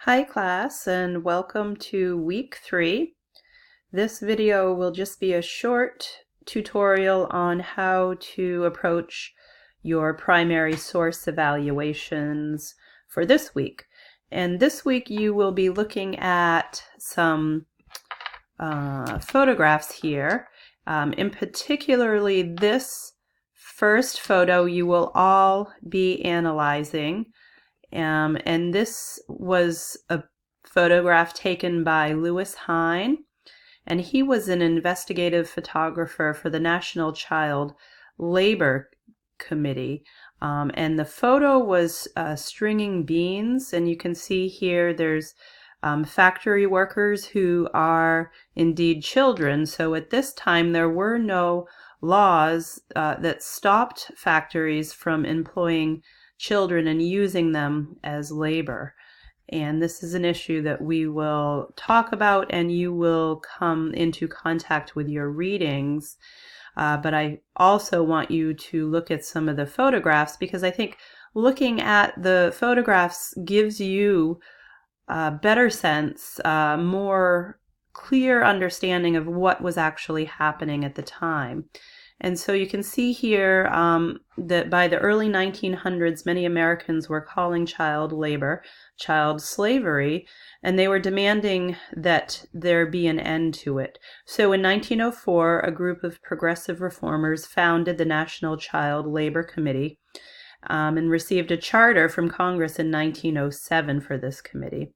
Hi class, and welcome to week 3. This video will just be a short tutorial on how to approach your primary source evaluations for this week. And this week you will be looking at some photographs here. In particularly this first photo you will all be analyzing. And this was a photograph taken by Louis Hine, and he was an investigative photographer for the National Child Labor Committee. And the photo was stringing beans, and you can see here there's factory workers who are indeed children. So at this time there were no laws that stopped factories from employing children and using them as labor. And this is an issue that we will talk about, and you will come into contact with your readings. But I also want you to look at some of the photographs, because I think looking at the photographs gives you a better sense, more clear understanding of what was actually happening at the time. And so you can see here that by the early 1900s, many Americans were calling child labor child slavery, and they were demanding that there be an end to it. So in 1904, a group of progressive reformers founded the National Child Labor Committee and received a charter from Congress in 1907 for this committee.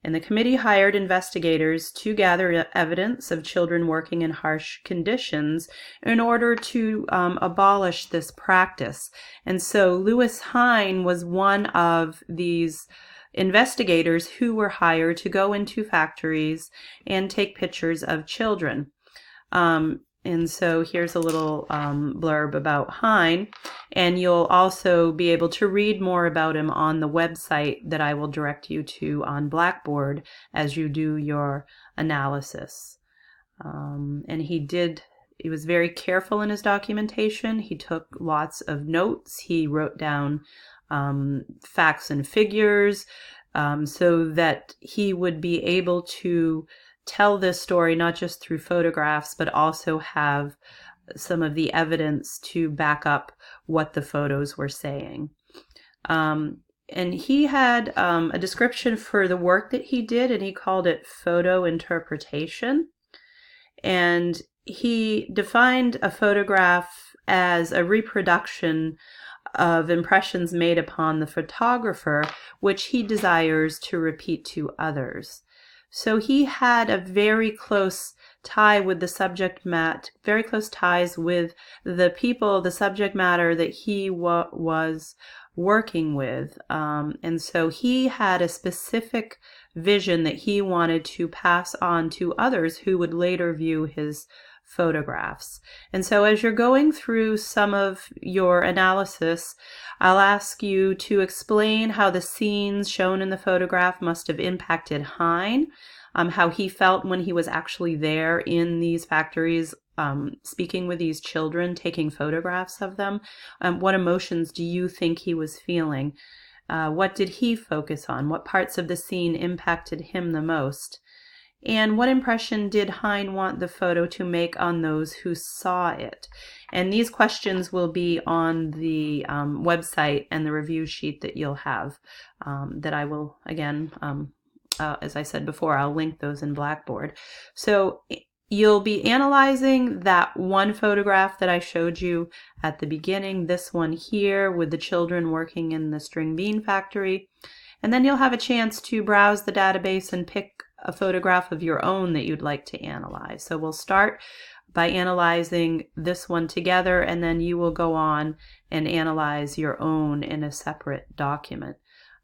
And the committee hired investigators to gather evidence of children working in harsh conditions in order to abolish this practice. And so Louis Hine was one of these investigators who were hired to go into factories and take pictures of children. And so here's a little blurb about Hine, and you'll also be able to read more about him on the website that I will direct you to on Blackboard as you do your analysis. And he was very careful in his documentation. He took lots of notes. He wrote down facts and figures so that he would be able to tell this story not just through photographs, but also have some of the evidence to back up what the photos were saying. And he had a description for the work that he did, and he called it photo interpretation. And he defined a photograph as a reproduction of impressions made upon the photographer, which he desires to repeat to others. So he had a very close tie with the subject matter, very close ties with the people, the subject matter that he was working with. And so he had a specific vision that he wanted to pass on to others who would later view his photographs. And so as you're going through some of your analysis, I'll ask you to explain how the scenes shown in the photograph must have impacted Hine, how he felt when he was actually there in these factories, speaking with these children, taking photographs of them. What emotions do you think he was feeling? What did he focus on? What parts of the scene impacted him the most? And what impression did Hine want the photo to make on those who saw it? And these questions will be on the website and the review sheet that you'll have, that I will, again, as I said before, I'll link those in Blackboard. So you'll be analyzing that one photograph that I showed you at the beginning, this one here with the children working in the string bean factory. And then you'll have a chance to browse the database and pick a photograph of your own that you'd like to analyze. So we'll start by analyzing this one together, and then you will go on and analyze your own in a separate document.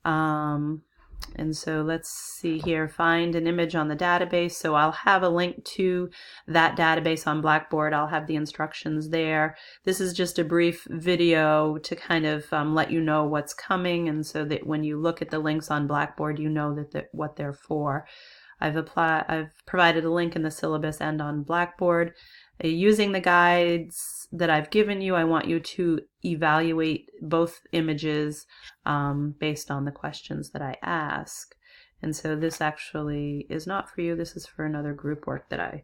And so let's see here, find an image on the database. So I'll have a link to that database on Blackboard. I'll have the instructions there. This is just a brief video to kind of let you know what's coming, and so that when you look at the links on Blackboard, you know that what they're for. I've provided a link in the syllabus and on Blackboard. Using the guides that I've given you, I want you to evaluate both images based on the questions that I ask. And so this actually is not for you. This is for another group work that I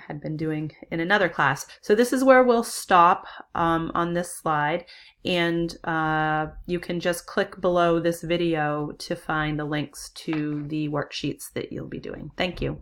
had been doing in another class. So this is where we'll stop on this slide, and you can just click below this video to find the links to the worksheets that you'll be doing. Thank you.